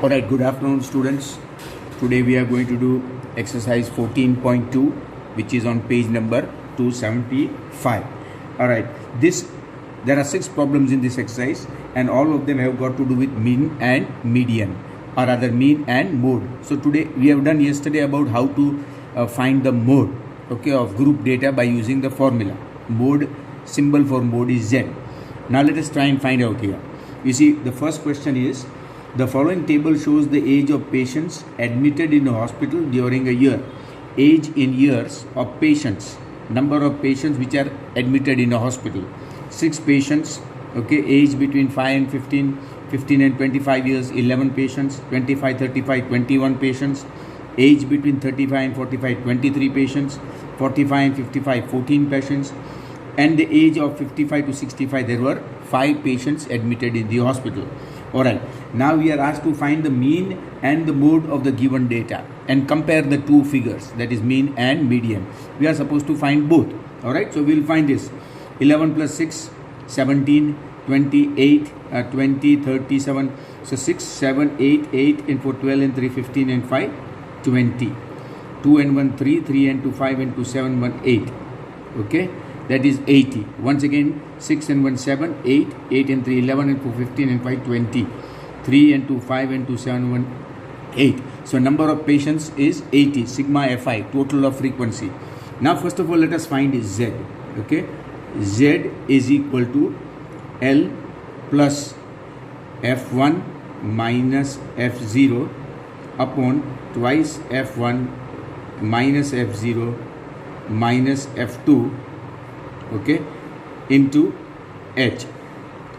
Alright, good afternoon students. Today we are going to do exercise 14.2 which is on page number 275. Alright, there are 6 problems in this exercise and all of them have got to do with mean and median, or rather mean and mode. So today we have done yesterday about how to find the mode, okay, of group data by using the formula. Mode, symbol for mode is Z. Now let us try and find out here. You see, the first question is, the following table shows the age of patients admitted in a hospital during a year. Age in years of patients, number of patients which are admitted in a hospital. 6 patients, okay, age between 5 and 15, 15 and 25 years, 11 patients, 25, 35, 21 patients, age between 35 and 45, 23 patients, 45 and 55, 14 patients, and the age of 55 to 65, there were 5 patients admitted in the hospital. Alright, now we are asked to find the mean and the mode of the given data and compare the two figures, that is mean and median. We are supposed to find both. Alright, so we will find this. 11 plus 6, 17, 28, 20, 37. So 6, 7, 8, 8 and 4, 12 and 3, 15 and 5, 20. 2 and 1, 3, 3 and 2, 5 and 2, 7, 1, 8. Okay, that is 80. Once again, 6 and 1, 7, 8, 8 and 3, 11 and 4, 15 and 5, 20. 3 and 2, 5 and 2, 7, 1, 8. So number of patients is 80, sigma Fi, total of frequency. Now first of all, let us find Z. Okay, Z is equal to L plus F1 minus F0 upon twice F1 minus F0 minus F2, okay, into H.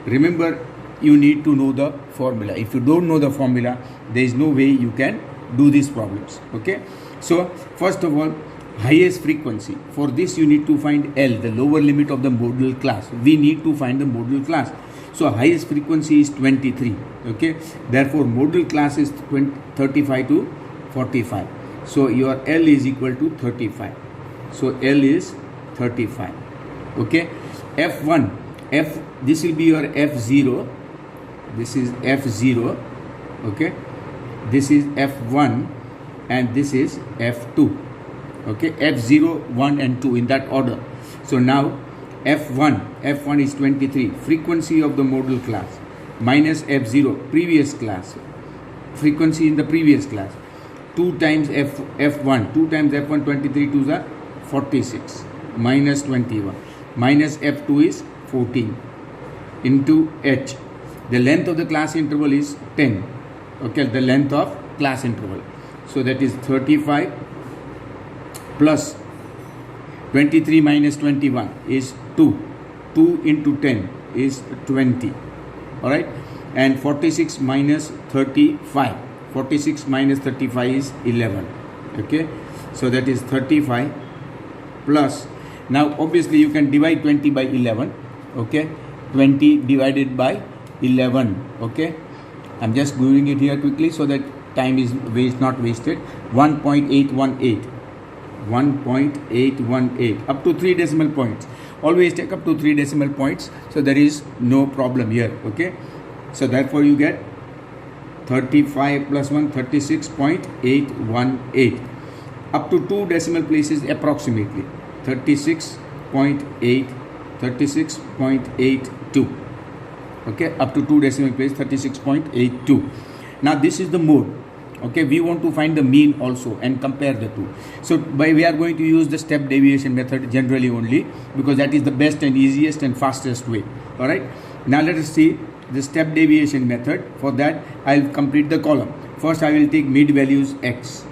Remember, you need to know the formula. If you don't know the formula, there is no way you can do these problems. Okay, so first of all, highest frequency. For this you need to find L, the lower limit of the modal class. We need to find the modal class. So highest frequency is 23. Okay, therefore modal class is 35 to 45. So your L is equal to 35. So L is 35. Okay, F1, this will be your F0. This is F0. Okay, this is F1 and this is F2. Okay, F0, 1 and 2 in that order. So now F1 is 23, frequency of the modal class, minus F0, previous class, frequency in the previous class, 2 times F1, 2 times F1, 23, 2 are 46, minus 21, minus F2 is 14, into H. The length of the class interval is 10. Okay, the length of class interval. So that is 35 plus 23 minus 21 is 2. 2 into 10 is 20. Alright, and 46 minus 35. 46 minus 35 is 11. Okay, so that is 35 plus. Now obviously you can divide 20 by 11. Okay, 20 divided by 11. Okay, I'm just doing it here quickly so that time is not wasted. 1.818. 1.818 up to 3 decimal points. Always take up to 3 decimal points, so there is no problem here. Okay, so therefore you get 35 plus 1, 36.818. Up to 2 decimal places approximately 36.8, 36.82. Okay, up to 2 decimal places 36.82. Now this is the mode. Okay, we want to find the mean also and compare the two. So we are going to use the step deviation method generally only, because that is the best and easiest and fastest way. Alright, now let us see the step deviation method. For that I will complete the column. First I will take mid values X.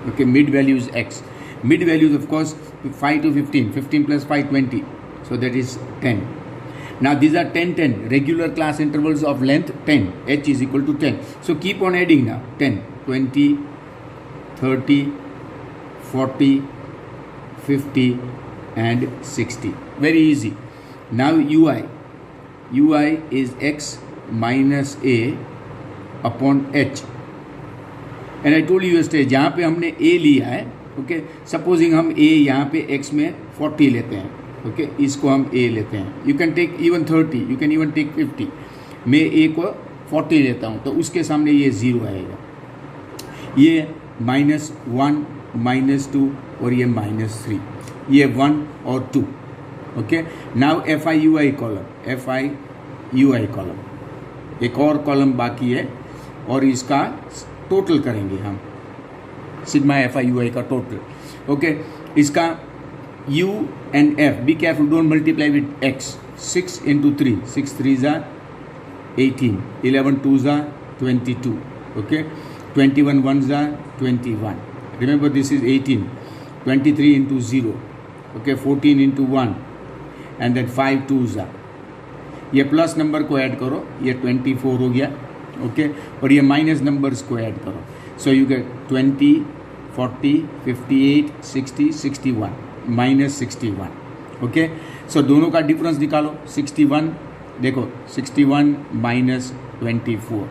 Okay, mid values X. Mid values, of course, 5 to 15. 15 plus 5, 20. So that is 10. Now these are 10, 10, regular class intervals of length 10, H is equal to 10. So keep on adding now, 10, 20, 30, 40, 50 and 60. Very easy. Now UI is X minus A upon H. And I told you yesterday, जहाँ पे हमने A लिया है, okay, supposing हम A यहाँ पे X में 40 लेते हैं, ओके इसको हम ए लेते हैं. You can take even 30, you can even take 50. मैं ए को 40 लेता हूँ तो उसके सामने ये 0 आएगा, ये -1 -2 और ये -3, ये 1 और 2। ओके, नाउ FIUI कॉलम, एक और कॉलम बाकी है और इसका टोटल करेंगे हम, सिग्मा FIUI का टोटल। ओके, इसका U and F, be careful, don't multiply with X. 6 into 3, 6 3s are 18, 11 2s are 22, okay, 21 1s are 21. Remember this is 18, 23 into 0, okay, 14 into 1 and then 5 2s are, ये plus number को add करो, ये 24 हो गया, okay, और ये minus numbers को add करो, सो यू गेट 20 40 58 60 61 -61, ओके। सो दोनों का डिफरेंस निकालो, 61 देखो 61 -24,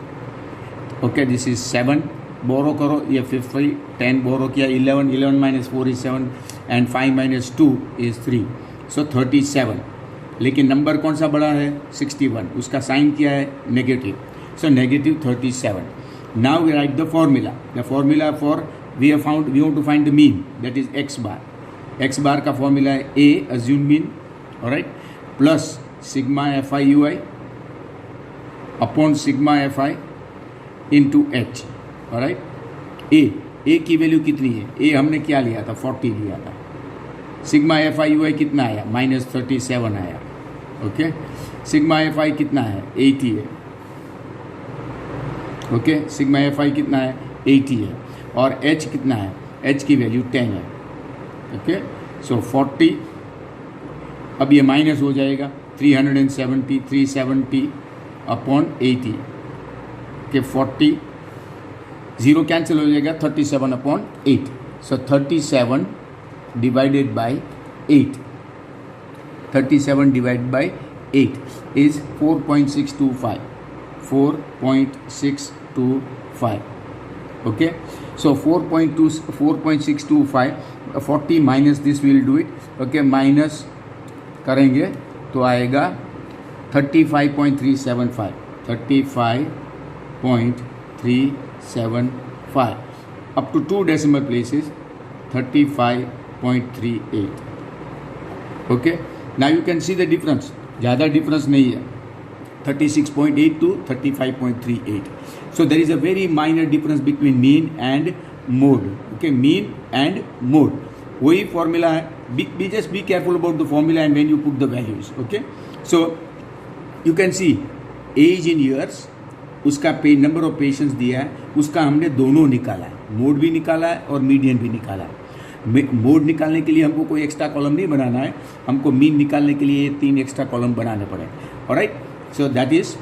ओके, दिस इज 7, बोरो करो, ये 50, 10 बोरो किया, 11 11 -4 is 7 एंड 5 -2 is 3, सो 37। लेकिन नंबर कौन सा बड़ा है? 61, उसका साइन क्या है? Negative, so -37। Now we write the formula for we want to find the mean, that is x bar का फॉर्मूला है a assume mean, alright, plus sigma FIUI upon sigma FI into h, alright. a की value कितनी है? a हमने क्या लिया था? 40 लिया था। सिग्मा FIUI कितना आया? -37 आया, ओके। सिग्मा FI कितना है? 80 है, ओके। सिग्मा FI कितना है? 80 है। और h कितना है? h की वैल्यू 10 है, ओके। सो 40, अब ये माइनस हो जाएगा, 370 अपॉन 80 के 40, 0 कैंसिल हो जाएगा, 37 upon 8, so 37 divided by 8, 37 divided by 8 is 4.625, okay. So 4.625, 40 minus this we will do it, okay, minus करेंगे तो आएगा 35.375, 35.375 up to 2 decimal places, 35.38, okay. Now you can see the difference, ज़्यादा difference नहीं है, 36.8 to 35.38. So there is a very minor difference between mean and mode, okay, mean and mode, वही formula है, just be careful about the formula and when you put the values, okay. So you can see age in years, उसका number of patients दिया है, उसका हमने दोनों निकाला है, मोड भी निकाला है और मीडियन भी निकाला है। मोड निकालने के लिए हमको कोई एक्स्ट्रा कॉलम नहीं बनाना है, हमको मीन निकालने के लिए 3 एक्स्ट्रा कॉलम बनाने पड़े, alright. So that is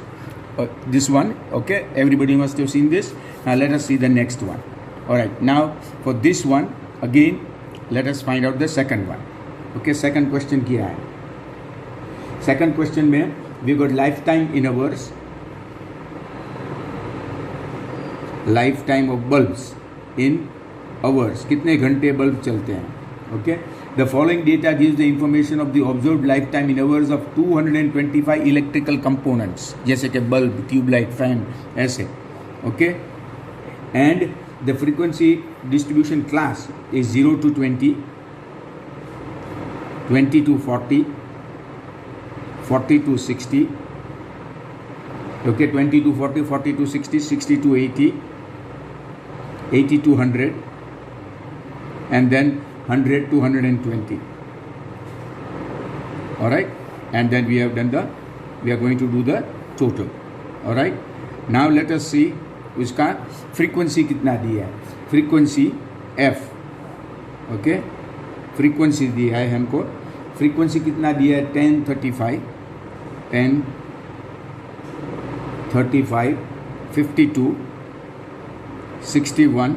this one, okay, everybody must have seen this. Now let us see the next one. All right, now for this one again let us find out the second one, okay. Second question क्या है? Second question में we got lifetime in hours, lifetime of bulbs in hours, कितने घंटे bulb चलते हैं, okay. The following data gives the information of the observed lifetime in hours of 225 electrical components, जैसे कि bulb, tubelight, fan, ऐसे, okay. And the frequency distribution class is 0 to 20, 20 to 40, 40 to 60, okay, 20 to 40, 40 to 60, 60 to 80, 80 to 100, and then 100 to 120, all right. And then we are going to do the total, all right. Now let us see उसका frequency कितना दिया है, frequency f, okay, frequency दिया है हमको, frequency कितना दिया है? 10 35, 52, 61,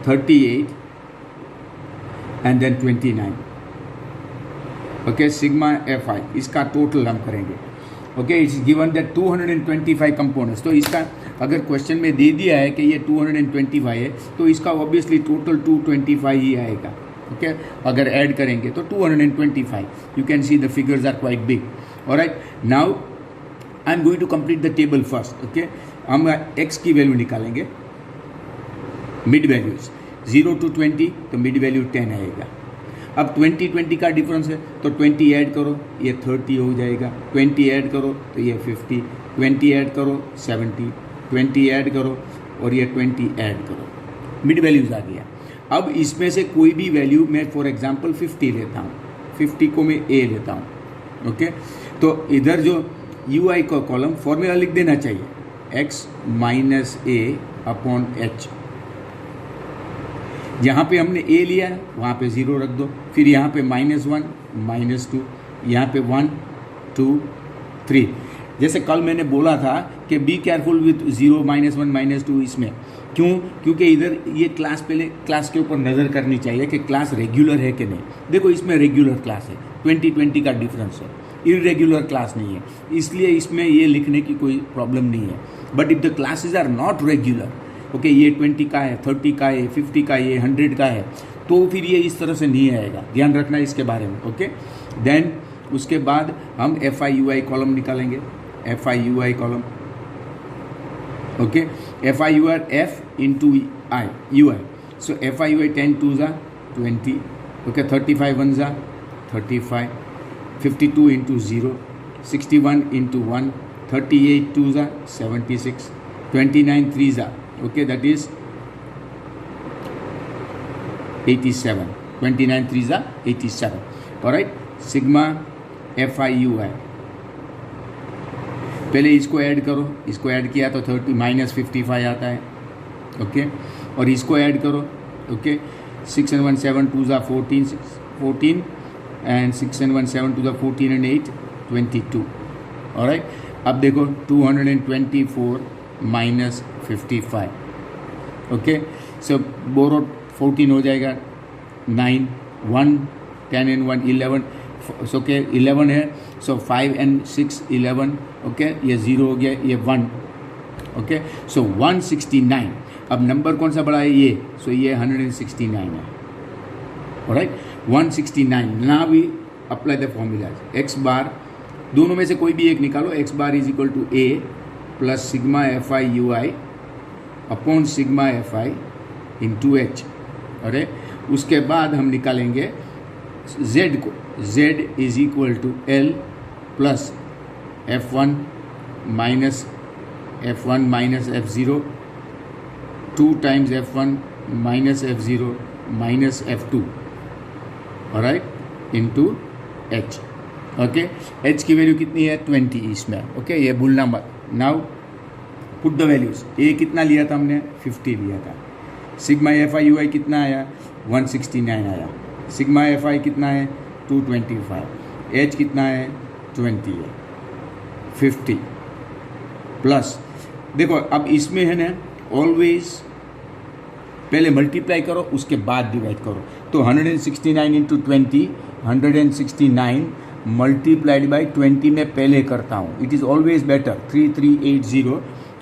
38 and then 29, okay. Sigma FI इसका टोटल हम करेंगे, okay. It's given that 225 components, तो इसका अगर क्वेश्चन में दे दिया है कि ये 225 है तो इसका ऑब्वियसली टोटल 225 ही आएगा, ओके. अगर ऐड करेंगे तो 225, you can see the figures are quite big, alright. Now I am going to complete the table first. Okay, हम x की वैल्यू निकालेंगे, मिड वैल्यूज 0 to 20, तो मिड वैल्यू 10 आएगा. अब 20 का डिफरेंस है, तो 20 ऐड करो, ये 30 हो जाएगा. 20 ऐड करो तो ये 50, 20 ऐड करो 70, 20 ऐड करो और ये 20 ऐड करो, मिड वैल्यूज आ गया. अब इसमें से कोई भी वैल्यू मैं फॉर एग्जांपल 50 लेता हूँ, 50 को मैं a लेता हूँ. ओके, तो इधर जो UI का कॉलम फॉर्मूला लिख देना चाहिए, x minus a upon h. यहाँ पे हमने a लिया है, वहाँ पे 0 रख दो. फिर यहाँ पे -1, -2, यहाँ पे 1, 2, 3. जैसे कल मैंने बोला था कि बी केयरफुल विथ 0, -1, -2 इसमें. क्यों? क्योंकि इधर ये क्लास पहले क्लास के ऊपर नज़र करनी चाहिए कि क्लास रेगुलर है कि नहीं. देखो इसमें रेगुलर क्लास है, 20 का डिफरेंस है, इरेगुलर क्लास नहीं है, इसलिए इसमें ये लिखने की कोई प्रॉब्लम नहीं है. But if the classes are not regular, okay, ये 20 का है, 30 का है, 50 का है, 100 का है, तो फिर ये इस तरह से नहीं आएगा. ध्यान रखना इसके बारे में. ओके, देन उसके बाद हम FI/UI कॉलम निकालेंगे, FI/UI column. Okay, FI/UI F into I UI. So FI/UI 10 2 ज़ा 20, ओके, 35 1 ज़ा 35, 52 इंटू 0, 61 इंटू 1, 38 2 ज़ा 76, 29 3 ज़ा, okay, that is 87, 29 3 are 87. All right, sigma FI/UI. पहले इसको ऐड करो, इसको ऐड किया तो 30 -55 आता है. ओके, और इसको ऐड करो. Okay, 6 and 1 7 2 are 14 and 6 and 1 7 2 are 14 and 8 22. All right, अब देखो 224 minus 55. ओके, सो बोरो 14 हो जाएगा, 9 1 10 and 1 11. सो के 11 है, सो 5 and 6 11. ओके, ये 0 हो गया, ये 1. ओके, सो 169. अब नंबर कौन सा बड़ा है? ये. सो ये 169 है. Alright, 169. Now we apply the formulas. X bar, दोनों में से कोई भी एक निकालो. X bar is equal to a plus sigma FI/UI upon sigma FI into H. अरे उसके बाद हम निकालेंगे Z को. Z is equal to L plus F1 minus F0 2 times F1 minus F0 minus F2. Alright, into H. Okay, H की value कितनी है? 20 इसमें. ओके, ये भूलना मत. Now put the values. A कितना लिया था हमने? 50 लिया था. सिग्मा FI/UI कितना आया? 169 आया. सिग्मा FI कितना है? 225. H कितना है? 20 है. 50 प्लस, देखो अब इसमें है ना, ऑलवेज पहले मल्टीप्लाई करो उसके बाद डिवाइड करो. तो 169 इंटू 20, 169 मल्टीप्लाइड बाई 20 में पहले करता हूँ. It is always better. 3380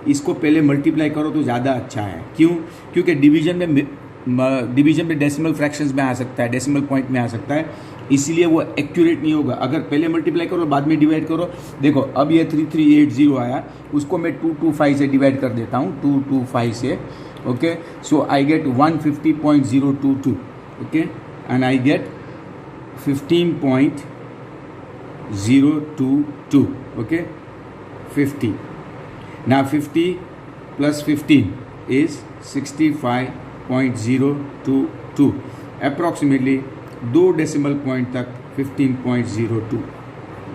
इसको पहले मल्टीप्लाई करो तो ज़्यादा अच्छा है. क्यों? क्योंकि डिवीजन में डेसिमल फ्रैक्शंस में आ सकता है, डेसिमल पॉइंट में आ सकता है, इसीलिए वो एक्यूरेट नहीं होगा. अगर पहले मल्टीप्लाई करो बाद में डिवाइड करो. देखो अब ये 3380 आया, उसको मैं 225 से डिवाइड कर देता हूँ, 225 से. Okay, so I get 150.022. Okay, and I get 15.022. Okay, 50. Now 50 plus 15 is 65.022. Approximately 2 decimal point तक 15.02.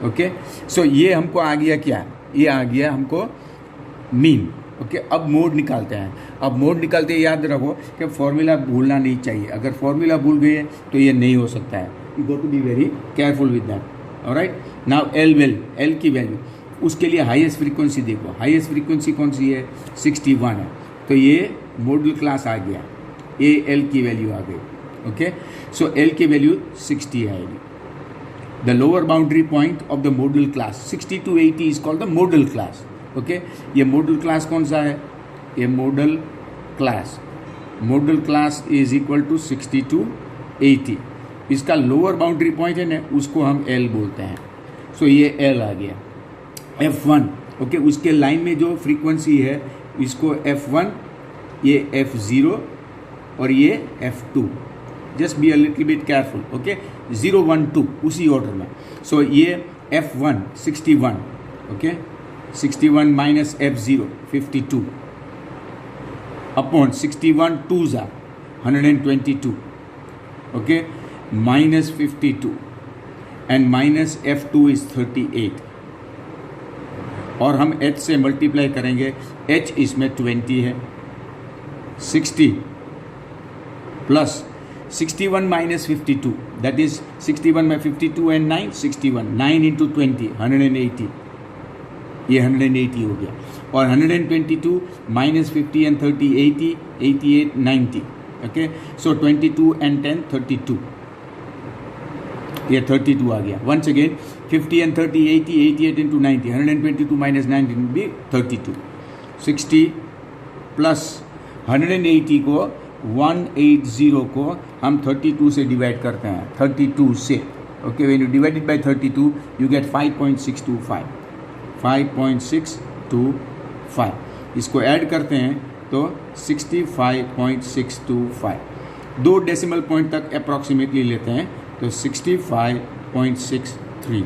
ओके, सो ये हमको आ गया क्या? ये आ गया हमको मीन. ओके, अब मोड निकालते हैं. अब मोड निकालते याद रखो कि फॉर्मूला भूलना नहीं चाहिए. अगर फॉर्मूला भूल गए तो ये नहीं हो सकता है. You go to be very careful with that. Alright, now L की वैल्यू, उसके लिए हाईएस्ट फ्रीक्वेंसी देखो. हाईएस्ट फ्रीक्वेंसी कौन सी है? 61 है. तो ये मॉडल क्लास आ गया, एल की वैल्यू आ गई. ओके, सो एल की वैल्यू 60 आएगी. The lower boundary point of the modal class 60 to 80 is called the modal class. Okay, ये मॉडल क्लास कौन सा है? ये modal class is equal to 60 to 80. इसका लोअर बाउंड्री पॉइंट है ना, उसको हम एल बोलते हैं. सो ये एल आ गया. F1. ओके, उसके लाइन में जो फ्रीक्वेंसी है इसको F1, ये F0 और ये F2. Just be a little bit careful. Okay, 0 1 2 उसी ऑर्डर में. सो ये F1 61, okay, 61 minus F0 52 upon 61 2s are 122, okay, minus 52 and minus F2 is 38. और हम H से मल्टीप्लाई करेंगे. H इसमें 20 है. 60 plus 61 minus 52, that is 61 by 52 and 9 61. 9 into 20 180, ये 180 हो गया. और 122 minus 50 and 30 80, 88 90. Okay, so 22 and 10 32, ये 32 आ गया. Once again 50 and 30 80, 88 into 90, 122 minus 90 will be 32. 60 plus 180 को 180 को हम 32 से डिवाइड करते हैं. 32 से, okay, when you divide it bye 32 you get 5.625. 5.625 इसको ऐड करते हैं तो 65.625. 2 डेसिमल पॉइंट तक अप्रॉक्सीमेटली लेते हैं तो 65.63.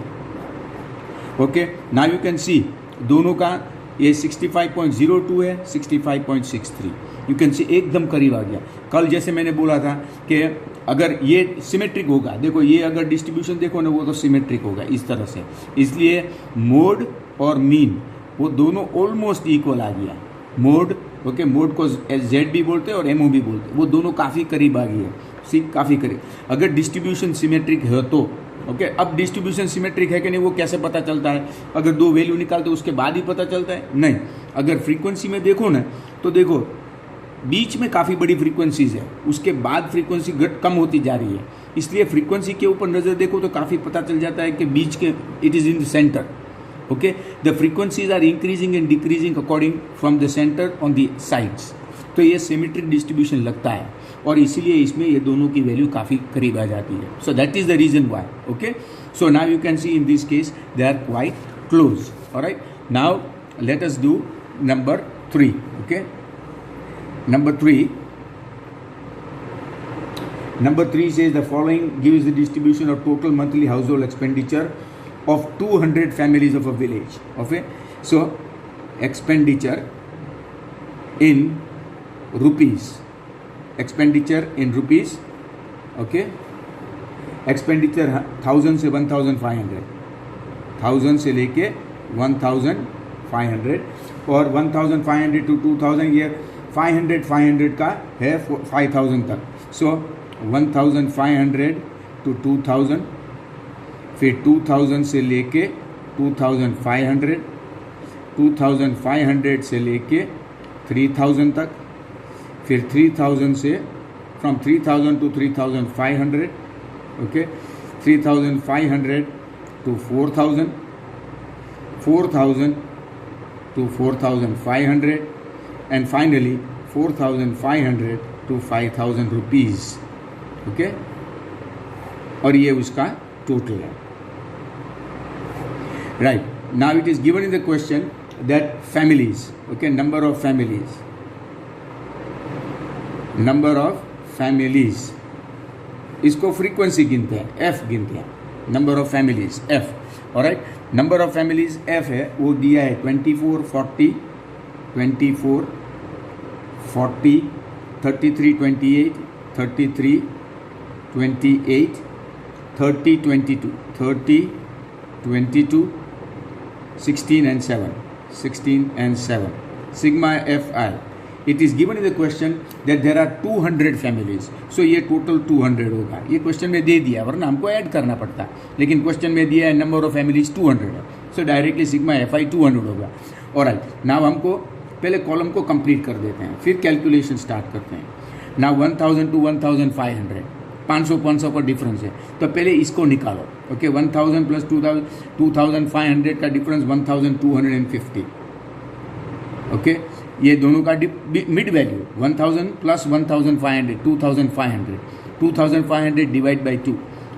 ओके, नाउ यू कैन सी दोनों का ये 65.02 है, 65.63. यू कैन सी एकदम करीब आ गया. कल जैसे मैंने बोला था कि अगर ये सिमेट्रिक होगा, देखो ये अगर डिस्ट्रीब्यूशन देखो ना वो तो सिमेट्रिक होगा इस तरह से. इसलिए मोड और मीन वो दोनों ऑलमोस्ट इक्वल आ गया. मोड, ओके, मोड को जेड भी बोलते हैं और एमओ भी बोलते हैं, वो दोनों काफ़ी करीब आ गई है. सी काफ़ी करीब. अगर डिस्ट्रीब्यूशन सिमेट्रिक है तो ओके, अब डिस्ट्रीब्यूशन सिमेट्रिक है कि नहीं वो कैसे पता चलता है? अगर 2 वैल्यू निकालते उसके बाद ही पता चलता है? नहीं. अगर फ्रीक्वेंसी में देखो ना तो देखो बीच में काफ़ी बड़ी फ्रीक्वेंसीज है, उसके बाद फ्रीक्वेंसी कम होती जा रही है. इसलिए फ्रीक्वेंसी के ऊपर नज़र देखो तो काफ़ी पता चल जाता है कि बीच के it is in the centre. Okay, the frequencies are increasing and decreasing according from the centre on the sides. तो ये सिमेट्रिक डिस्ट्रीब्यूशन लगता है और इसीलिए इसमें ये दोनों की वैल्यू काफ़ी करीब आ जाती है. So that is the reason why. Okay, so now you can see in this case they are quite close. Alright, now let us do number 3. Okay, number 3 says the following gives the distribution of total monthly household expenditure of 200 families of a village. Okay, so expenditure in rupees, expenditure in rupees. Okay, expenditure 1000 से 1500, 1000 से लेके 1500 और 1500 to 2000 ये 500 का है 5000 तक. सो 1500 to 2000, फिर 2000 से लेके 2500, 2500 से लेके 3000 तक, फिर 3000 से from 3000 to 3500. Okay, 3500 to 4000, 4000 to 4500 and finally 4500 to 5000 rupees. Okay, और ये उसका टोटल है. Right, now it is given in the question that families, okay, number of families, इसको फ्रीक्वेंसी गिनते हैं, एफ गिनते हैं. Number of families F. Alright, number of families F है, वो दिया है 24 40, 24 40, 33 28, 33 28, 30 22, 30 22, 16 and 7, 16 and 7. Sigma Fi. It is given in the question that there are 200 families. So ये टोटल 200 होगा. ये क्वेश्चन में दे दिया, वरना हमको ऐड करना पड़ता, लेकिन क्वेश्चन में दिया है नंबर ऑफ फैमिलीज 200 है. सो डायरेक्टली सिग्मा Fi 200 होगा. ऑलराइट, नाउ हमको पहले कॉलम को कंप्लीट कर देते हैं, फिर कैलकुलेशन स्टार्ट करते हैं. नाउ 1000 to 1500, 500 का डिफरेंस है, तो पहले इसको निकालो. ओके, 1000 प्लस 2500 का डिफरेंस 1250. ओके, ये दोनों का mid value 1000 plus 1500 2500 divide by 2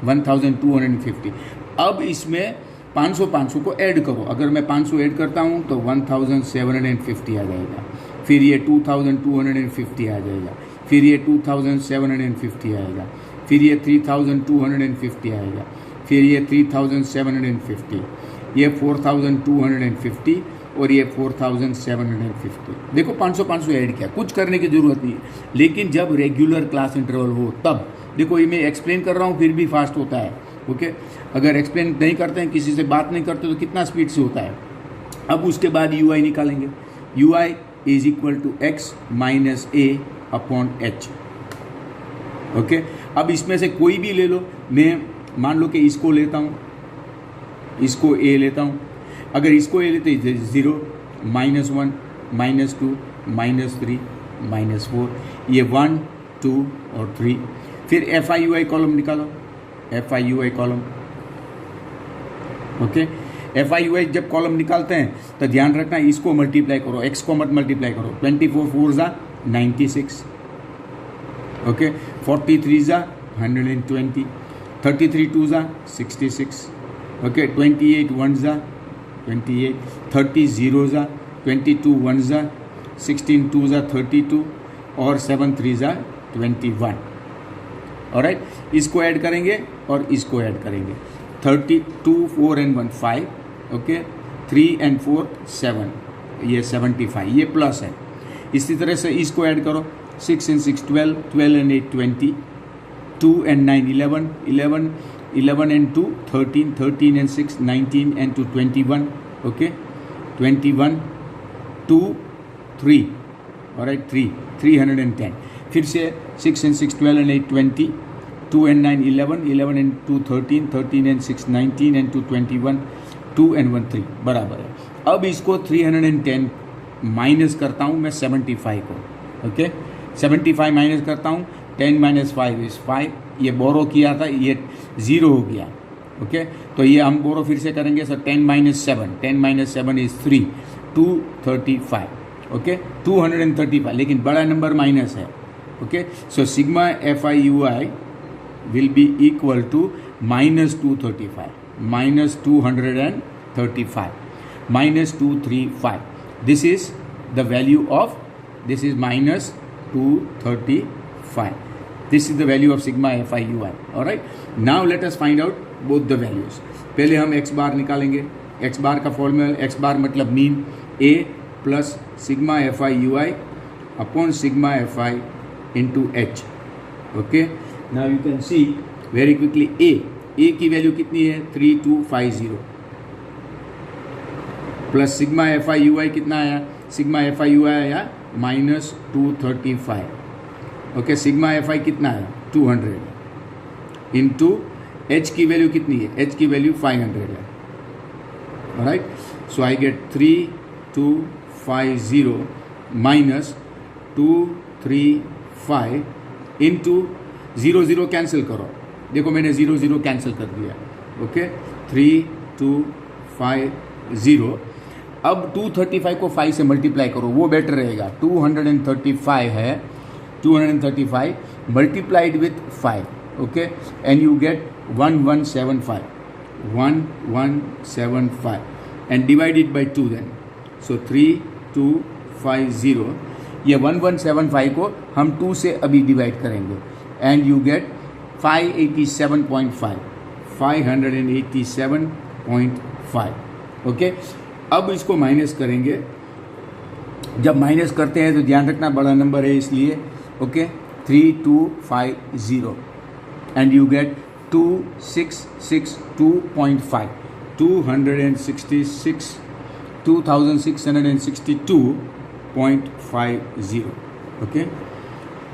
1250. अब इसमें 500 500 को ऐड करो। अगर मैं 500 ऐड करता हूँ तो 1750 आ जाएगा, फिर ये 2250 आ जाएगा, फिर ये 2750 आएगा, फिर ये 3250 आएगा, फिर ये 3750, ये 4250 और ये 4750। देखो 500 500 ऐड किया, कुछ करने की ज़रूरत नहीं है। लेकिन जब रेगुलर क्लास इंटरवल हो तब देखो, ये मैं एक्सप्लेन कर रहा हूँ फिर भी फास्ट होता है। ओके, अगर एक्सप्लेन नहीं करते हैं, किसी से बात नहीं करते तो कितना स्पीड से होता है। अब उसके बाद यू आई निकालेंगे। U i is equal to x minus a upon h. Okay, अब इसमें से कोई भी ले लो। मैं मान लो कि इसको लेता हूँ, इसको ए लेता हूँ। अगर इसको ए लेते 0, -1, -2, -3, -4, ये 1, 2 और 3। फिर F I U I column निकालो, F I U I column. Okay, F I U I जब कॉलम निकालते हैं तो ध्यान रखना इसको मल्टीप्लाई करो, एक्स को मत मल्टीप्लाई करो। 24 4 ज़ा 96, ओके, 43 ज़ा 120, 33 2 ज़ा 66, ओके, 28 1 ज़ा 28, 30 0 ज़ा 22 1 ज़ा 16 2 ज़ा 32 और 7 3 ज़ा 21। ऑलराइट, इसको ऐड करेंगे और इसको ऐड करेंगे। 32 4 and 1 5, ओके, 3 and 4 7, ये 75, ये प्लस है। इसी तरह से इसको ऐड करो। 6 and 6 12, 12 and 8 20, 2 and 9 11, 11, 11 and 2 13, 13 and 6 19 and 2 21, okay, 21, 2 3, alright, 310। फिर से 6 and 6 12 and 8 20, 2 and 9 11, 11 and 2 13, 13 and 6 19 and 2 21, 2 and 1 3 बराबर है। अब इसको 310 माइनस करता हूँ मैं 75 को। ओके, 75 माइनस करता हूँ, 10 - 5 is 5। ये बोरो किया था, ये 0 हो गया। ओके, तो ये हम बोरो फिर से करेंगे। Sir 10 - 7, 10 - 7 is 3, 235। ओके, 235, लेकिन बड़ा नंबर माइनस है। Okay, so sigma F I U I will be equal to -235, -235, -235. This is the value of, this is -235. This is the value of sigma FIUI. Alright, now let us find out both the values. पहले हम x बार निकालेंगे। x bar का formula, x बार मतलब mean, a plus sigma FIUI upon sigma FI into h. Okay, now you can see very quickly a की value कितनी है 3250 plus sigma FIUI कितना आया, सिग्मा FIUI आया -235। ओके, सिग्मा FI कितना आया 200 इंटू h की वैल्यू कितनी है, h की वैल्यू 500 है। Right, so I get 3250 minus 235 into 0 0 cancel करो। देखो मैंने 0 0 कैंसिल कर दिया। ओके, 3250। अब 235 को 5 से मल्टीप्लाई करो, वो बेटर रहेगा। 235 है, 235 multiplied with 5, okay, and you get 1175, 1175 and divided by 2 then, so 3250। ये 1175 को हम 2 से अभी डिवाइड करेंगे एंड यू गेट 587.5, 587.5। ओके, अब इसको माइनस करेंगे। जब माइनस करते हैं तो ध्यान रखना बड़ा नंबर है इसलिए। Okay, 3250 and you gate 2662.5, 2662.50। Okay,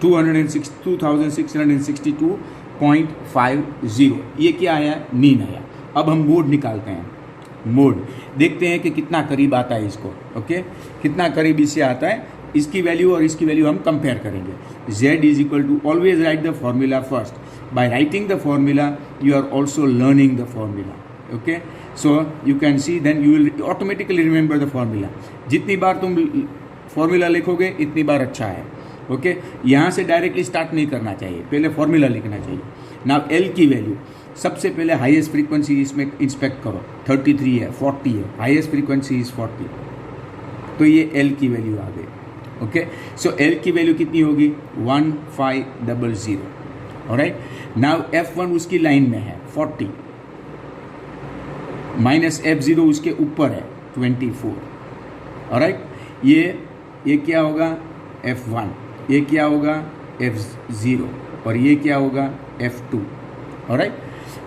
2662.50। ये क्या आया, मीन आया। अब हम मोड निकालते हैं। मोड देखते हैं कि कितना करीब आता है इसको। ओके, कितना करीब इससे आता है, इसकी वैल्यू और इसकी वैल्यू हम कंपेयर करेंगे। z is equal to, always write the formula first. By writing the formula you are also learning the formula. Okay, so you can see then you will automatically remember the formula. जितनी बार तुम formula लिखोगे इतनी बार अच्छा है। Okay, यहाँ से directly start नहीं करना चाहिए, पहले फॉर्मूला लिखना चाहिए। नाउ एल की वैल्यू, सबसे पहले हाईएस्ट फ्रीक्वेंसी इसमें इंस्पेक्ट करो, 33 है, 40 है, हाईएस्ट फ्रीक्वेंसी इज 40, तो ये एल की वैल्यू आ गई। ओके, सो एल की वैल्यू कितनी होगी 1500। ऑलराइट, नाउ F1 उसकी लाइन में है 40 माइनस F0 उसके ऊपर है 24। ऑलराइट, ये क्या होगा F1, ये क्या होगा F0 और ये क्या होगा F2। Alright,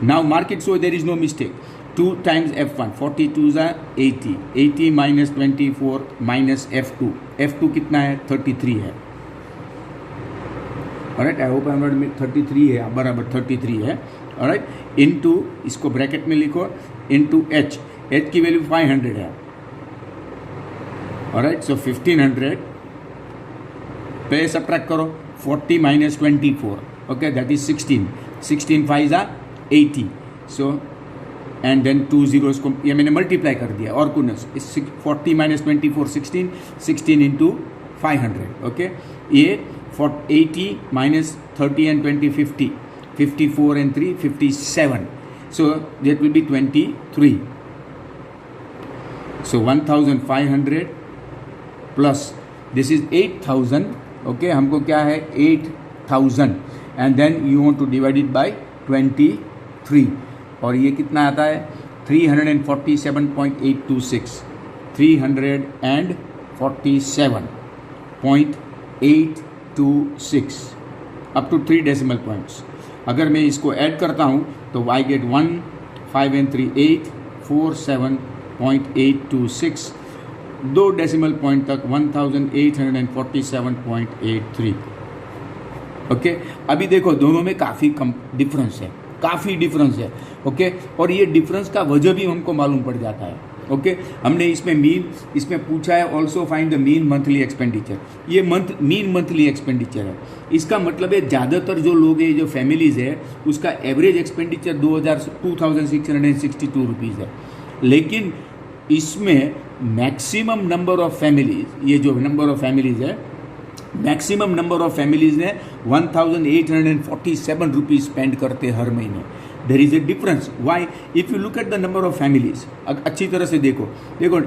now mark it so there is no mistake. 2 times F1, 42 are 80, 80 minus 24 minus F2, F2 कितना है 33 है। Alright, I hope I am not 33 है, बराबर 33 है। ऑलराइट, इनटू इसको ब्रैकेट में लिखो, इनटू H, H की वैल्यू 500 है। ऑलराइट, सो 1500 पे सब्ट्रैक्ट करो, 40 minus 24, okay that is 16, 16 5 are 80, so and then 2 zeros को ये मैंने मल्टीप्लाई कर दिया, और कुछ 40 minus 24 16, 16 into 500। ओके, ये 80 minus 30 and 20 50, 54 and 3 57, so that will be 23। so 1500 plus this is 8000। Okay, हमको क्या है 8000 and then you want to divide it by 23, और ये कितना आता है 347.826, 347.826 अप टू 3 डेसिमल पॉइंट्स। अगर मैं इसको ऐड करता हूँ तो I get 1 5 and 3 8 47.826, 2 decimal point तक 1847.83। ओके, अभी देखो दोनों में काफ़ी कम डिफरेंस है, काफ़ी डिफरेंस है। ओके, और ये डिफरेंस का वजह भी हमको मालूम पड़ जाता है। ओके, हमने इसमें पूछा है also find the mean monthly expenditure. ये मीन मंथली एक्सपेंडिचर है, इसका मतलब है ज़्यादातर जो लोग हैं, जो फैमिलीज़ है, उसका एवरेज एक्सपेंडिचर 2662 रुपीज़ है। लेकिन इसमें मैक्सिमम नंबर ऑफ फैमिलीज, ये जो नंबर ऑफ फैमिलीज है, मैक्सिमम नंबर ऑफ फैमिलीज ने 1847 रुपीज स्पेंड करते हर महीने। There is a difference. Why? If you look at the number of families, अच्छी तरह से देखो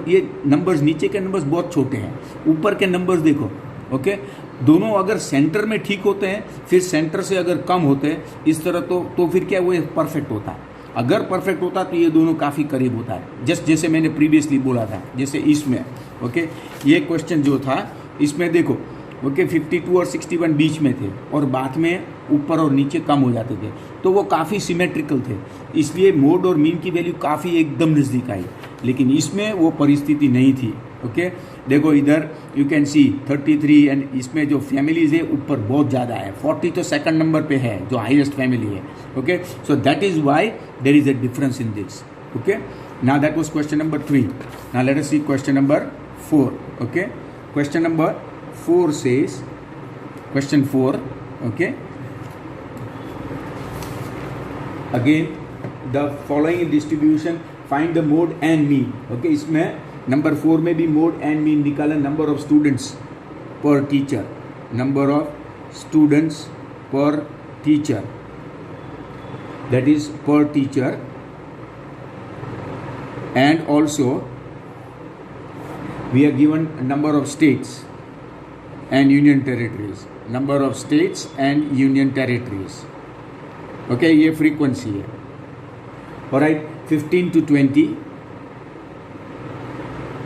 ये नंबर्स, नीचे के नंबर्स बहुत छोटे हैं, ऊपर के नंबर्स देखो। ओके, दोनों अगर सेंटर में ठीक होते हैं, फिर सेंटर से अगर कम होते हैं इस तरह, तो फिर क्या वो परफेक्ट होता है। अगर परफेक्ट होता तो ये दोनों काफ़ी करीब होता है, जैसे मैंने प्रीवियसली बोला था, जैसे इसमें। ओके, ये क्वेश्चन जो था इसमें देखो, ओके 52 और 61 बीच में थे, और बाद में ऊपर और नीचे कम हो जाते थे, तो वो काफ़ी सिमेट्रिकल थे, इसलिए मोड और मीन की वैल्यू काफ़ी एकदम नज़दीक आई। लेकिन इसमें वो परिस्थिति नहीं थी। ओके, देखो इधर यू कैन सी 33, एंड इसमें जो फैमिलीज है ऊपर बहुत ज़्यादा है, 40 तो सेकंड नंबर पे है जो हाईएस्ट फैमिली है। Okay, so that is why there is a difference in this. Okay, now that was question number 3। Now let us see question number 4। Okay, question number 4 says, question 4, okay, again the following distribution, find the mode and mean. Okay, इसमें number 4 में भी mode and mean निकाला, number of students पर teacher, number of students पर teacher, that is per teacher, and also we are given number of states and union territories, number of states and union territories. Okay, ये frequency है। Alright, 15 to 20,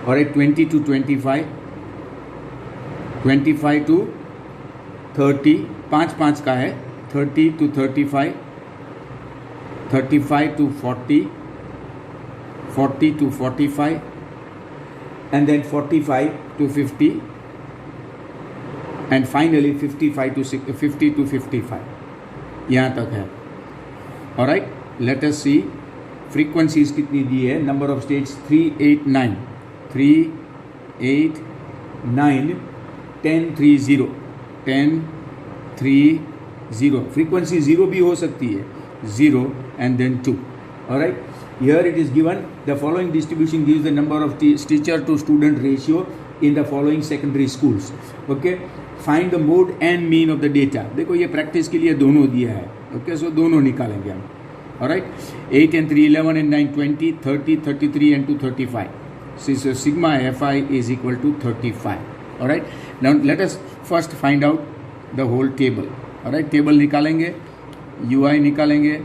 alright 20 to 25, 25 to 30, 5 का है, 30 to 35, 35 to 40, 40 to 45, and then 45 to 50, and finally 50 to 55, यहाँ तक है। Alright, late us सी frequencies कितनी दी है। Number of states 389, 10 30, 10 30। Frequency 0 भी हो सकती है, 0 and then 2. Alright, here it is given the following distribution gives the number of teacher to student ratio in the following secondary schools. Okay, find the mode and mean of the data. देखो ये practice के लिए दोनों दिया है। Okay, सो दोनों निकालेंगे हम। Alright, 8 and 3, 11 and 9, 20, 30, 33 and 2, 35. So sigma Fi is equal to 35. Alright, now let us first find out the whole table. Alright, table निकालेंगे, UI निकालेंगे,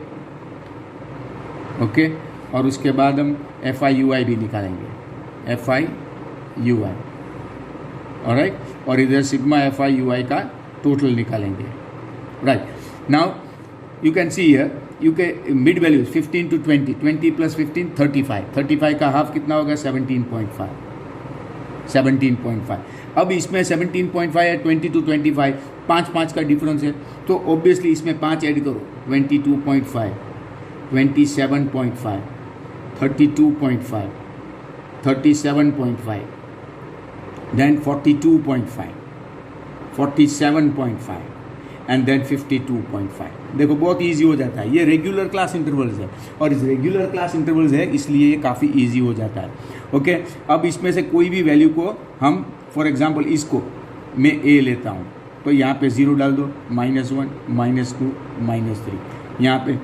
ओके, और उसके बाद हम Fi UI भी निकालेंगे, Fi UI. Alright, और इधर सिग्मा Fi UI का टोटल निकालेंगे. Right, now you can see here, you can mid values 15 to 20, 20 plus 15, 35. 35 का हाफ कितना होगा? 17.5. 17.5. अब इसमें 17.5 है, 20 to 25, 5 का डिफरेंस है, तो ऑब्वियसली इसमें 5 ऐड करो, 22.5, 27.5, 32.5, 37.5, then 42.5, 47.5 एंड देन 52.5. देखो बहुत इजी हो जाता है, ये रेगुलर क्लास इंटरवल्स है, और इस रेगुलर क्लास इंटरवल्स है इसलिए ये काफ़ी इजी हो जाता है. ओके, अब इसमें से कोई भी वैल्यू को हम, फॉर एग्जांपल इसको मैं ए लेता हूँ, तो यहाँ पे 0 डाल दो, -1, -2, -3, यहाँ पे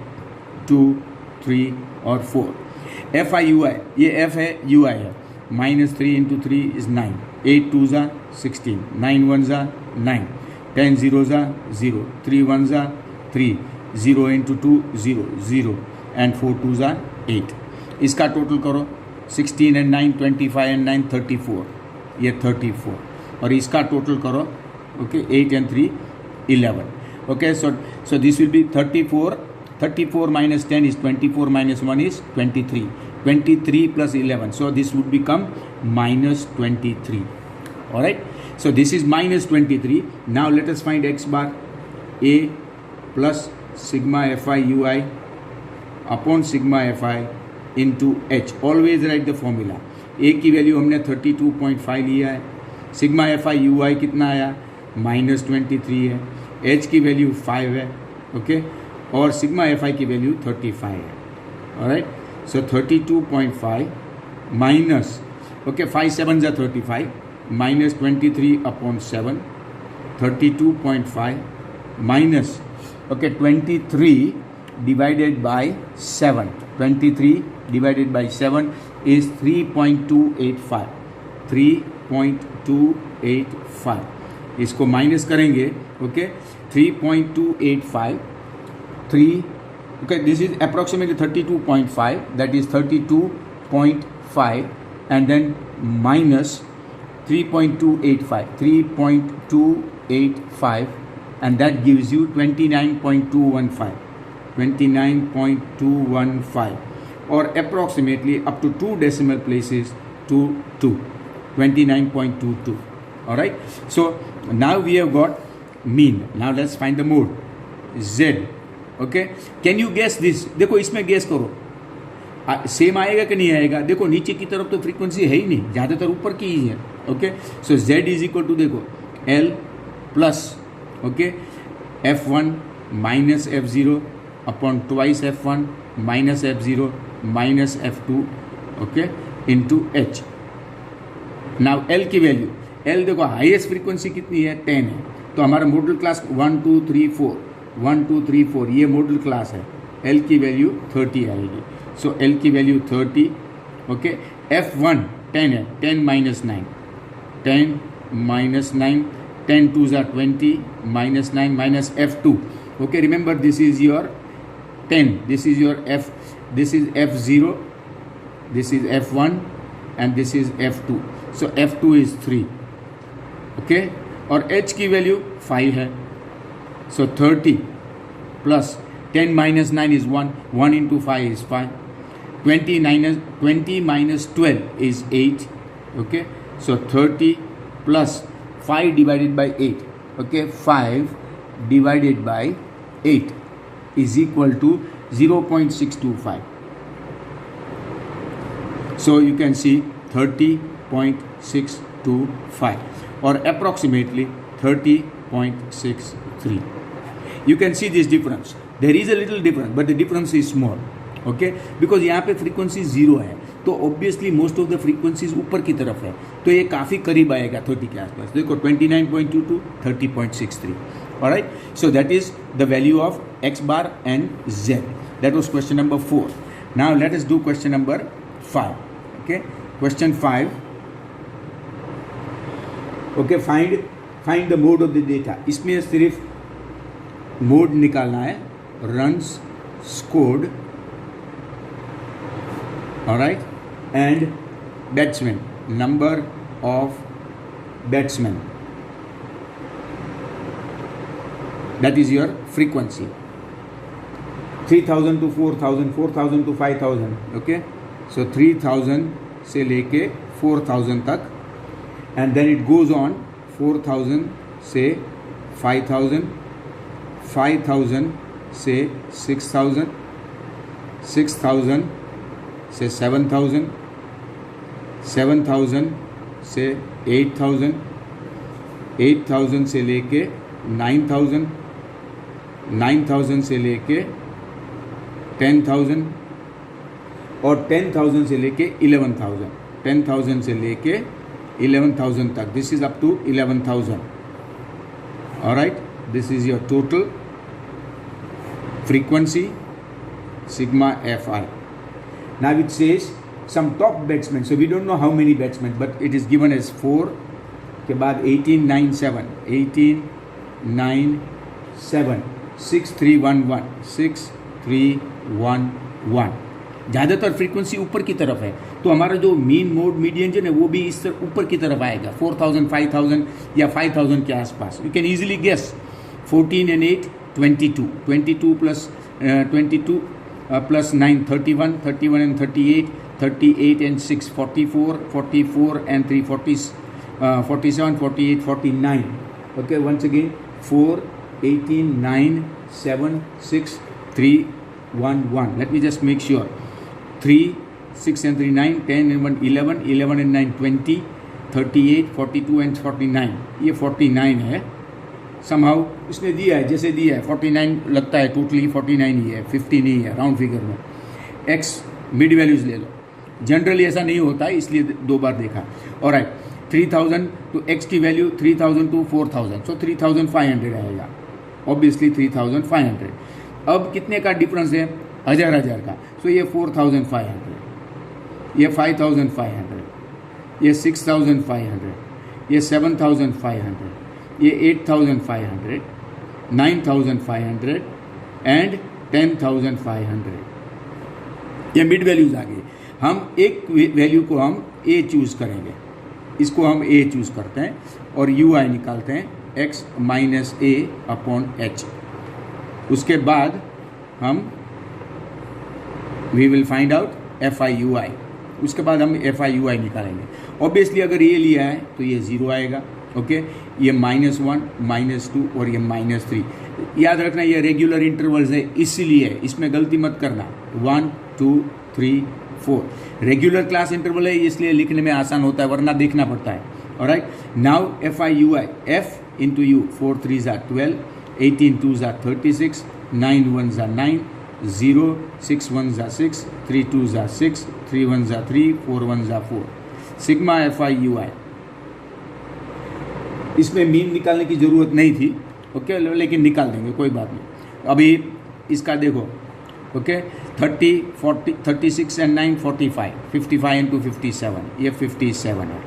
2, 3 और 4. Fi UI, ये F है, UI है, -3 × 3 is 9, 8 2s are 16, 9 1s are 9, 10 zeros are 0, 3 1s are 3, 0 × 2 0, 0 and 4 2s are 8. इसका टोटल करो, 16 and 9, 25 and 9, 34, ये 34, और इसका टोटल करो, okay, 8 and 3, 11. Okay, so this will be 34. 34 minus 10 is 24, minus 1 is 23. 23 plus 11, so this would become -23. Alright, so this is -23. Now let us find x bar. A plus sigma Fi UI upon sigma Fi into h. Always write the formula. A की value हमने 32.5 लिया है, sigma Fi UI कितना आया? -23 है, h की value 5 है, okay, और सिग्मा Fi की वैल्यू 35 है. ऑलराइट, सो 32.5 माइनस, ओके, 5 7 जा 35, -23 upon 7, 32.5 minus, okay, 23 divided by 7. 23 divided by 7 is 3.285. 3.285. इसको माइनस करेंगे, okay, 3.285, 3, okay, this is approximately 32.5, that is 32.5, and then minus 3.285, and that gives you 29.215, 29.215, or approximately up to 2 decimal places to 2, 29.22. All right, so now we have got mean. Now let's find the mode Z. Okay, can you guess this? देखो इसमें guess करो, same आएगा कि नहीं आएगा. देखो नीचे की तरफ तो फ्रीक्वेंसी है ही नहीं, ज़्यादातर ऊपर की ही है. Okay, so Z is equal to, देखो, L plus, okay, F1 minus F0 upon twice F1 minus F0 minus F2, okay, into H. Now L की वैल्यू, L देखो हाईएस्ट फ्रीक्वेंसी कितनी है? 10 है, तो हमारा मॉडल क्लास 1 2 3 4, 1 2 3 4 ये मॉडल क्लास है. L की वैल्यू 30 आएगी, सो L की वैल्यू 30, ओके. F1 10 है, 10 minus 9, 10 minus 9, 10 2s are 20, minus 9 minus F2. Okay, remember this is your 10, this is your F, this is F0, this is F1, and this is F2. So F2 is 3. Okay, और H की value 5 है, so 30 plus 10 minus 9 is 1, 1 into 5 is 5, 20 minus 12 is 8, okay, so 30 plus 5 divided by 8, okay, 5 divided by 8 is equal to 0.625. So you can see 30.625 or approximately 30.63. You can see this difference. There is a little difference, but the difference is small. Okay, because यहाँ पे frequency 0 है, तो obviously most of the frequencies ऊपर की तरफ है, तो ये काफ़ी करीब आएगा 30 के आसपास. देखो 29.22, 30.63. Alright, so that is the value of x bar and z. That was question number 4. Now let us do question number 5. Okay, question 5. Okay, find the mode of the data. इसमें सिर्फ मोड निकालना है. Runs scored, alright, and batsmen, number of batsmen. That is your frequency. 3000 to 4000, 4000 to 5000. Okay, so 3000 से लेके 4000 तक, and then it goes on 4000 से 5000, 5000 से 6000, 6000 से 7000, 7000 से 8000, 8000 से लेके 9000, 9000 से लेके 10,000 और 10,000 से लेके 11,000, 10,000 से लेके 11,000 तक. This is up to 11,000. Alright, this is your total frequency sigma Fi. Now it says some top batsmen. So we don't know how many batsmen, but it is given as 4 के बाद 18, 9, 7, 18, 9, 7, 6, 3, 1, 1, 6, 3, 1, 1. ज़्यादातर फ्रीक्वेंसी ऊपर की तरफ है, तो हमारा जो मीन मोड मीडियन जो है वो भी इस तरह ऊपर की तरफ आएगा, 4000, 5000 या 5000 के आसपास. You can easily guess. 14 and 8, 22, 22 plus 22 plus 9, 31, 31 and 38, 38 and 6, 44, 44 and 3, 47, 48, 49. Okay, once again, 4, 18, 9, 7, 6, 3, 1, 1. Let me just make sure. 3, 6 and 3, 9, 10 and 1, 11, 11 and 9, 20, 38, 42 and 49. ये 49 है. Somehow इसने दिया है, जैसे दिया है 49 लगता है, टोटली 49 ही है, 50 नहीं है राउंड फिगर में. X मिड वैल्यूज ले लो. जनरली ऐसा नहीं होता है, इसलिए 2 बार देखा. ऑलराइट, 3000 तो x की वैल्यू 3000 टू 4000, सो 3500 आएगा. ऑब्वियसली 3500. अब कितने का डिफरेंस है? हजार का. सो ये 4500, ये 5500, ये 6500, ये 7500, ये 8500, 9500 एंड 10500. ये मिड वैल्यूज आ गई. हम एक वैल्यू को हम a चूज़ करेंगे, इसको हम a चूज़ करते हैं और ui निकालते हैं, x minus a upon h. उसके बाद हम we will find out FIUI. उसके बाद हम FIUI निकालेंगे. ऑब्वियसली अगर ये लिया है तो ये 0 आएगा. ओके, ये -1, -2 और ये -3. याद रखना ये रेगुलर इंटरवल्स है, इसलिए इसमें गलती मत करना. 1, 2, 3, 4 रेगुलर क्लास इंटरवल है, इसलिए लिखने में आसान होता है, वरना देखना पड़ता है. Alright, now FIUI, F into U, 4 3s are 12, 18 2s are 36, 9 1s are 9, 0 6 1s are 6, 3 2s are 6, 3 1s are 3, 4 1s are 4. Sigma FIUI. इसमें मीन निकालने की ज़रूरत नहीं थी. ओके, लेकिन निकाल देंगे, कोई बात नहीं. अभी इसका देखो. ओके, 30, 40, 36 एंड 9, 45, 55 इंटू 57, ये 57 है.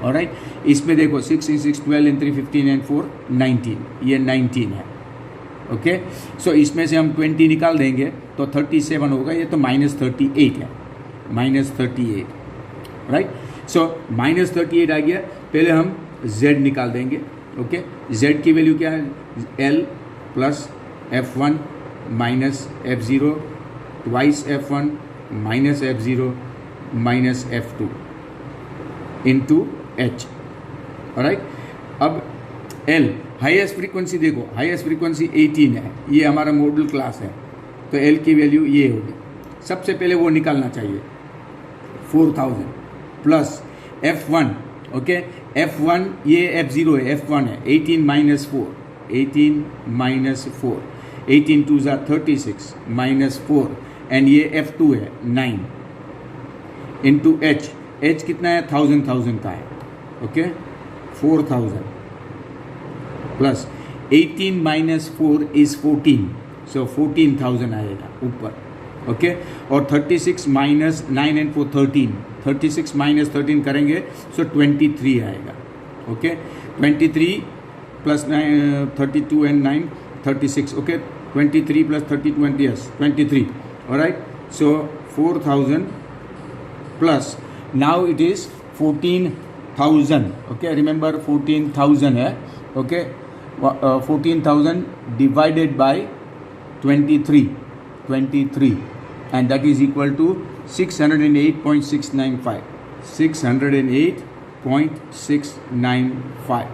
ऑलराइट, इसमें देखो 6 × 6 12 एंड 3 15 एंड 4 19, ये 19 है. ओके, सो इसमें से हम 20 निकाल देंगे तो 37 होगा. ये तो -38 है, -38. राइट, सो -38 आ गया. पहले हम z निकाल देंगे. ओके, z की वैल्यू क्या है? l plus f1 minus f0 twice f1 minus f0 minus f2 into h. Right, अब l हाईएस्ट फ्रीक्वेंसी देखो, हाईएस्ट फ्रीक्वेंसी 18 है, ये हमारा मॉडल क्लास है, तो l की वैल्यू ये होगी. सबसे पहले वो निकालना चाहिए. 4000 प्लस f1. ओके, f1 ये f0 है, f1 है. 18 minus 4, 18 minus 4, 18 2s are 36 minus 4 and ये f2 है 9 इंटू h. h कितना है? 1000 का है. ओके, 4000 प्लस 18 माइनस 4 इज 14, सो 14,000 आएगा ऊपर. ओके और 36 माइनस 9 एंड 4 13, 36 माइनस 13 करेंगे सो 23 आएगा. Okay 23 plus 32 and 9 36. Okay 23 plus 32 and yes 23. Alright so 4000 plus now it is 14,000. Okay remember 14,000 है. Okay 14,000 divided by 23 and that is equal to 608.695. 608.695.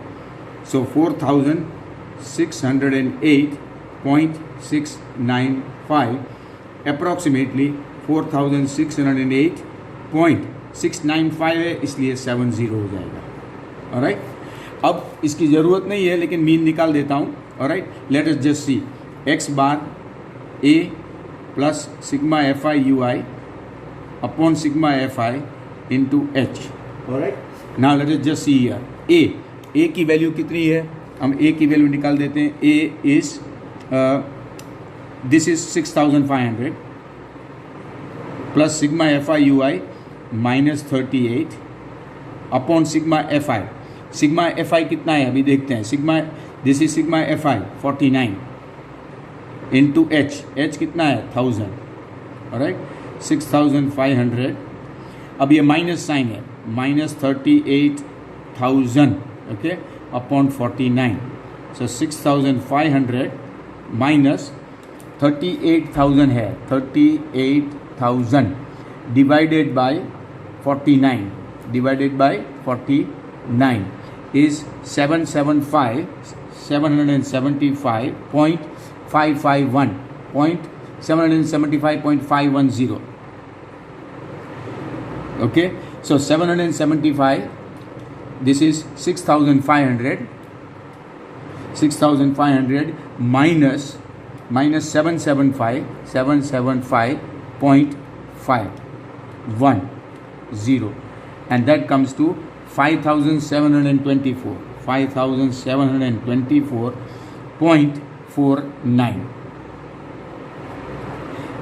So 4,608.695 approximately 4,608.695 है इसलिए 70 हो जाएगा. ऑलराइट अब इसकी ज़रूरत नहीं है लेकिन मीन निकाल देता हूँ. Alright let us just see x bar a plus sigma F I U I upon sigma F I into H. Alright now let us just see here a की वैल्यू कितनी है. हम a की value निकाल देते हैं. a is this is 6,500 plus sigma F I U I minus 38 upon sigma F I. Sigma F I कितना है अभी देखते हैं. Sigma this is sigma F I 49 into H कितना है 1000. ऑलराइट 6,500. अब ये माइनस साइन है माइनस 38,000 ओके अपॉन 49. सो 6,500 माइनस 38,000 है 38,000 divided by 49 is 775.510. Okay, so 775. This is 6,500 minus 775.510 and that comes to 5,724.49.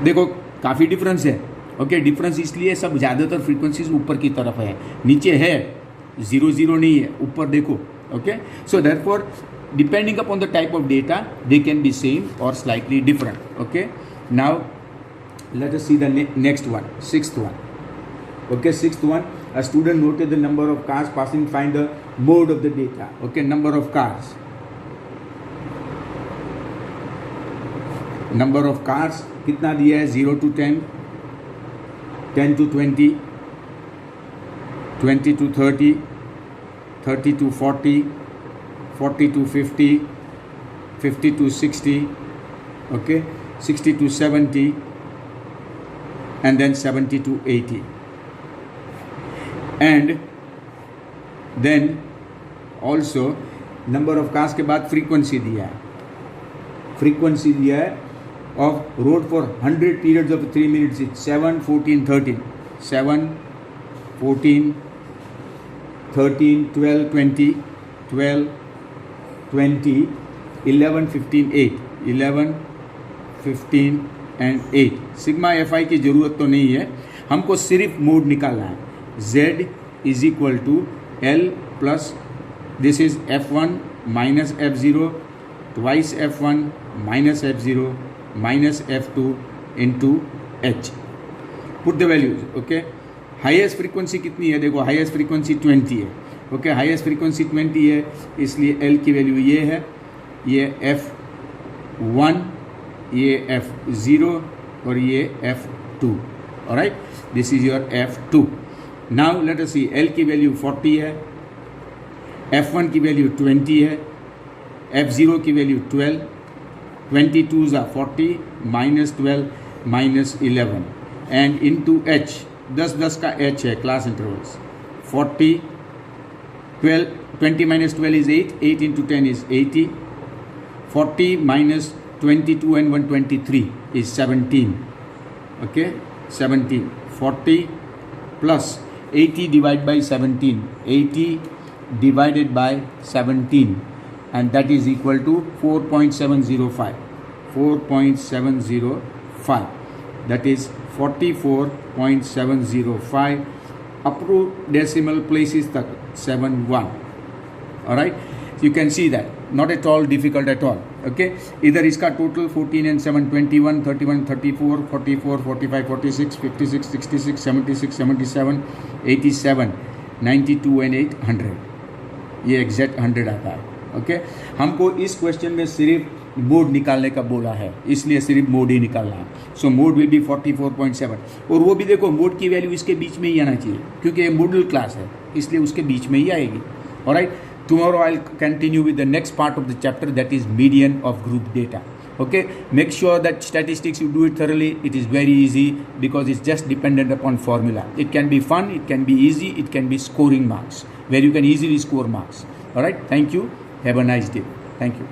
देखो काफ़ी डिफरेंस है. ओके डिफरेंस इसलिए सब ज़्यादातर फ्रीक्वेंसीज ऊपर की तरफ है, नीचे है 0 नहीं है, ऊपर देखो. Okay so therefore depending upon the type of data they can be same और slightly different. Okay now let us see the next one, sixth one. Okay, sixth one, a student noted the number of cars passing, find the mode of the data. Okay, number of cars. Number of cars कितना दिया है 0 to 10, 10 to 20, 20 to 30, 30 to 40, 40 to 50, 50 to 60, okay, 60 to 70 and then 70 to 80. And then also number of cars के बाद frequency दिया है. Frequency दिया है of road for 100 periods of 3 minutes. It's 7, 14, 13. 7, 14, 13, 12, 20, 12, 20, 11, 15, 8. 11, 15 and 8. Sigma F I की ज़रूरत तो नहीं है, हमको सिर्फ मोड निकालना है. Z is equal to L plus this is F1 minus F0 twice F1 minus F0 minus F2 into H. Put the values. Okay. Highest frequency कितनी है देखो, हाईएस्ट फ्रीक्वेंसी 20 है. ओके हाईएस्ट फ्रीक्वेंसी 20 है इसलिए L की value ये है, ये F1, ये F0 और ये F2. Alright this is your F2. Now let us see L की वैल्यू 40 है, F1 की वैल्यू 20 है, F0 की value 12, 22 are 40 minus 12 minus 11 and into H 10 का H है class intervals 40, 12, 20 minus 12 is 8, 8 into 10 is 80, 40 minus 22 and 123 is 17. Okay, 17. 40 plus 80 divided by 17, 80 divided by 17 and that is equal to 4.705. that is 44.705 up to decimal places तक 71. All right, you can see that not at all difficult at all. Okay, इधर इसका total 14 and 7 21 31 34 44 45 46 56 66 76 77 87 92 and 8 100. ये exact 100 आता है. Okay, हमको इस question में सिर्फ मोड निकालने का बोला है, इसलिए सिर्फ मोड ही निकालना है. सो मोड विल बी 44.7. और वो भी देखो मोड की वैल्यू इसके बीच में ही आना चाहिए, क्योंकि ये मिडिल क्लास है, इसलिए उसके बीच में ही आएगी. Alright, tomorrow I'll continue with the next part of the chapter, that is median of group data. Okay, make sure that statistics you do it thoroughly. It is very easy because it's just dependent upon formula. It can be fun, it can be easy, it can be scoring marks, where you can easily score marks. All right, thank you, have a nice day. Thank you.